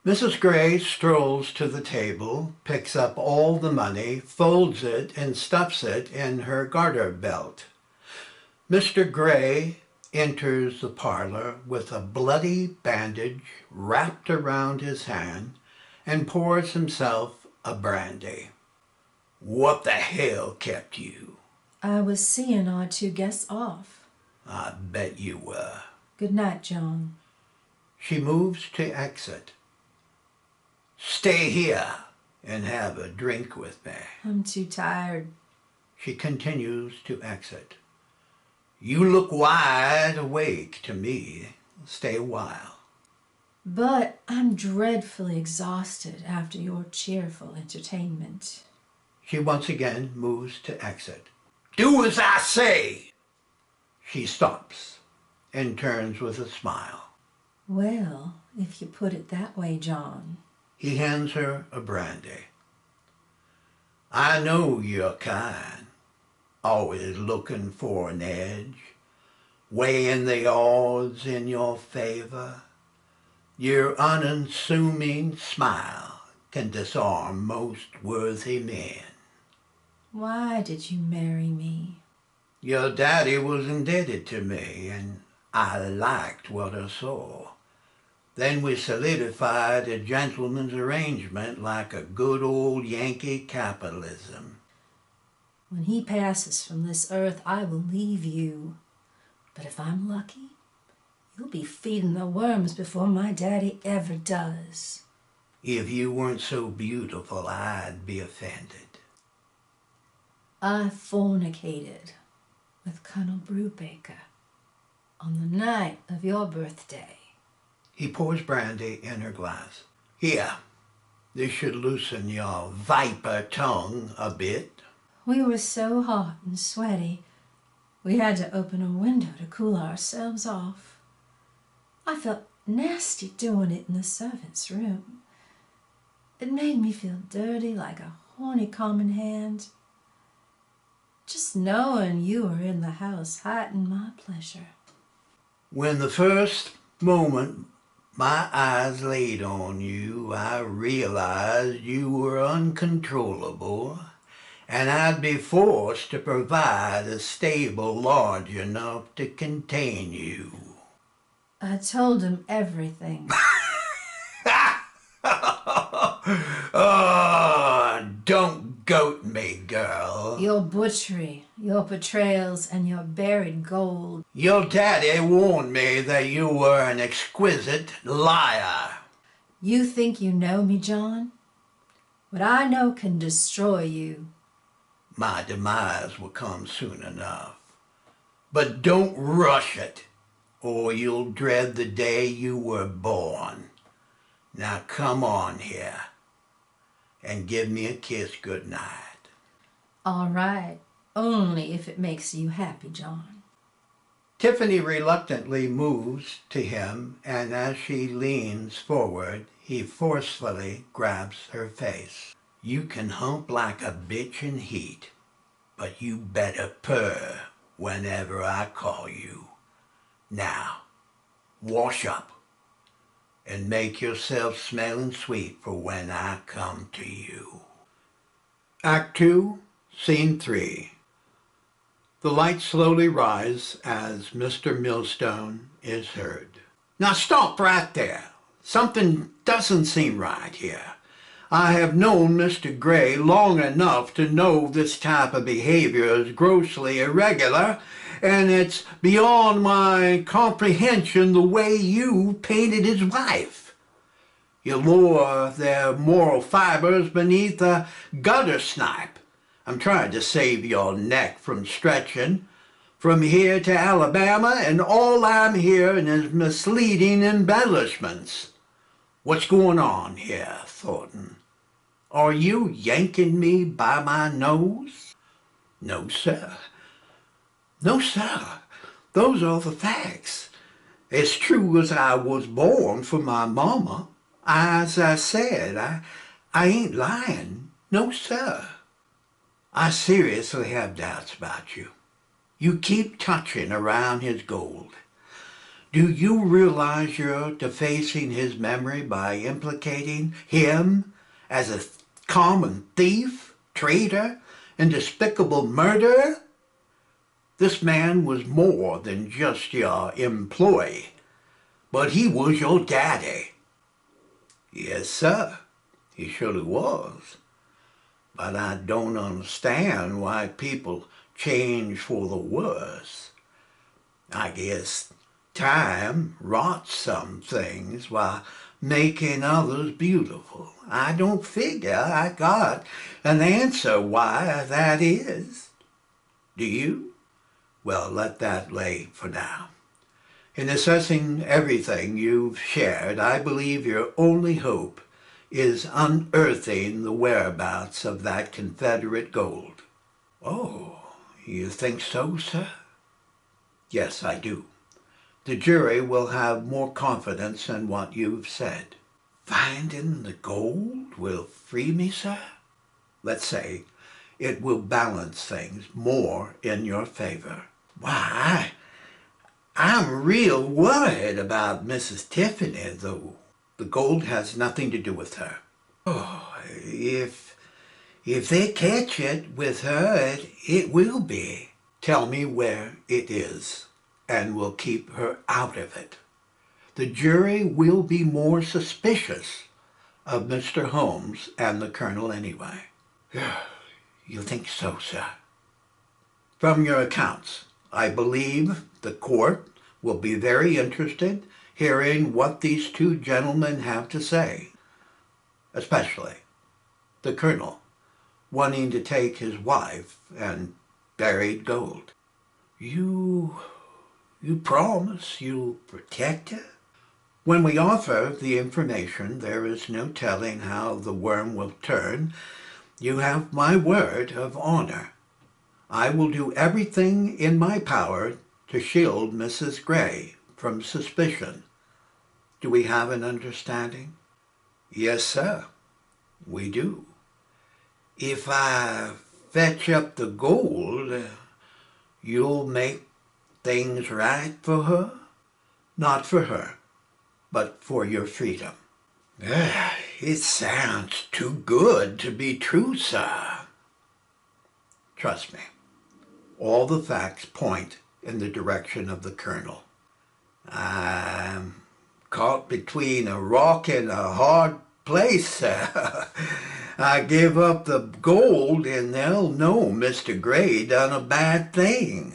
Mrs. Gray strolls to the table, picks up all the money, folds it, and stuffs it in her garter belt. Mr. Gray enters the parlor with a bloody bandage wrapped around his hand and pours himself a brandy. What the hell kept you? I was seeing our two guests off. I bet you were. Good night, John. She moves to exit. Stay here and have a drink with me. I'm too tired. She continues to exit. You look wide awake to me. Stay a while. But I'm dreadfully exhausted after your cheerful entertainment. She once again moves to exit. Do as I say! She stops and turns with a smile. Well, if you put it that way, John. He hands her a brandy. I know you're kind, always looking for an edge, weighing the odds in your favor. Your unassuming smile can disarm most worthy men. Why did you marry me? Your daddy was indebted to me, and I liked what I saw. Then we solidified a gentleman's arrangement like a good old Yankee capitalism. When he passes from this earth, I will leave you. But if I'm lucky, you'll be feeding the worms before my daddy ever does. If you weren't so beautiful, I'd be offended. I fornicated with Colonel Brubaker on the night of your birthday. He pours brandy in her glass. Here, this should loosen your viper tongue a bit. We were so hot and sweaty, we had to open a window to cool ourselves off. I felt nasty doing it in the servants' room. It made me feel dirty like a horny common hand. Just knowing you were in the house heightened my pleasure. When the first moment my eyes laid on you, I realized you were uncontrollable, and I'd be forced to provide a stable large enough to contain you. I told him everything. Oh, don't goat me, girl. Your butchery, your betrayals, and your buried gold. Your daddy warned me that you were an exquisite liar. You think you know me, John? What I know can destroy you. My demise will come soon enough. But don't rush it, or you'll dread the day you were born. Now come on here and give me a kiss good night. All right, only if it makes you happy, John. Tiffany reluctantly moves to him, and as she leans forward, he forcefully grabs her face. You can hump like a bitch in heat, but you better purr whenever I call you. Now, wash up and make yourself smelling sweet for when I come to you. Act 2, Scene 3. The lights slowly rise as Mr. Millstone is heard. Now stop right there. Something doesn't seem right here. I have known Mr. Gray long enough to know this type of behavior is grossly irregular, and it's beyond my comprehension the way you painted his wife. You lower their moral fibers beneath a gutter snipe. I'm trying to save your neck from stretching. From here to Alabama, and all I'm hearing is misleading embellishments. What's going on here, Thornton? Are you yanking me by my nose? No, sir. No, sir. Those are the facts. As true as I was born for my mama. As I said, I ain't lying. No, sir. I seriously have doubts about you. You keep touching around his gold. Do you realize you're defacing his memory by implicating him as a common thief, traitor, and despicable murderer? This man was more than just your employee, but he was your daddy. Yes, sir, he surely was. But I don't understand why people change for the worse. I guess time rots some things while making others beautiful. I don't figure I got an answer why that is. Do you? Well, let that lay for now. In assessing everything you've shared, I believe your only hope is unearthing the whereabouts of that Confederate gold. Oh, you think so, sir? Yes, I do. The jury will have more confidence in what you've said. Finding the gold will free me, sir? Let's say it will balance things more in your favor. Why, I'm real worried about Mrs. Tiffany, though. The gold has nothing to do with her. Oh, if they catch it with her, it will be. Tell me where it is, and we'll keep her out of it. The jury will be more suspicious of Mr. Holmes and the Colonel anyway. You think so, sir? From your accounts, I believe the court will be very interested hearing what these two gentlemen have to say, especially the Colonel wanting to take his wife and buried gold. You promise you'll protect her? When we offer the information, there is no telling how the worm will turn. You have my word of honor. I will do everything in my power to shield Mrs. Gray from suspicion. Do we have an understanding? Yes, sir, we do. If I fetch up the gold, you'll make things right for her? Not for her, but for your freedom. It sounds too good to be true, sir. Trust me, all the facts point in the direction of the Colonel. I'm caught between a rock and a hard place, sir. I give up the gold and they'll know Mr. Gray done a bad thing.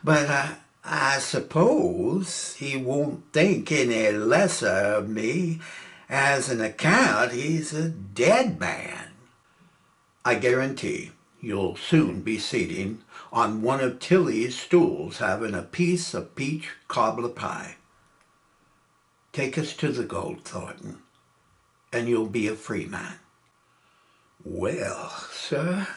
But I suppose he won't think any lesser of me as an account he's a dead man. I guarantee you'll soon be sitting on one of Tilly's stools having a piece of peach cobbler pie. Take us to the gold, Thornton, and you'll be a free man. Well, sir,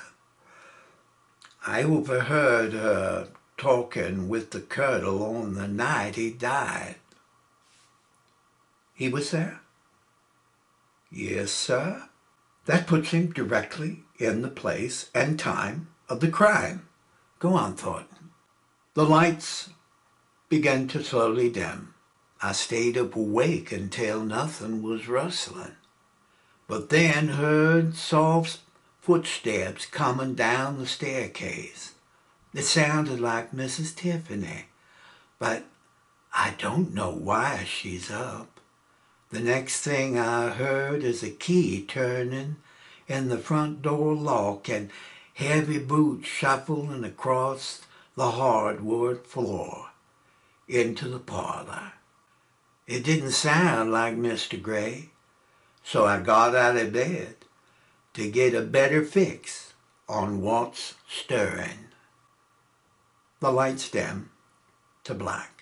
I overheard her talking with the Colonel on the night he died. He was there? Yes, sir. That puts him directly in the place and time of the crime. Go on, Thornton. The lights began to slowly dim. I stayed up awake until nothing was rustling, but then heard soft footsteps coming down the staircase. It sounded like Mrs. Tiffany, but I don't know why she's up. The next thing I heard is a key turning in the front door lock and heavy boots shuffling across the hardwood floor into the parlor. It didn't sound like Mr. Gray, so I got out of bed to get a better fix on what's stirring. The lights dim to black.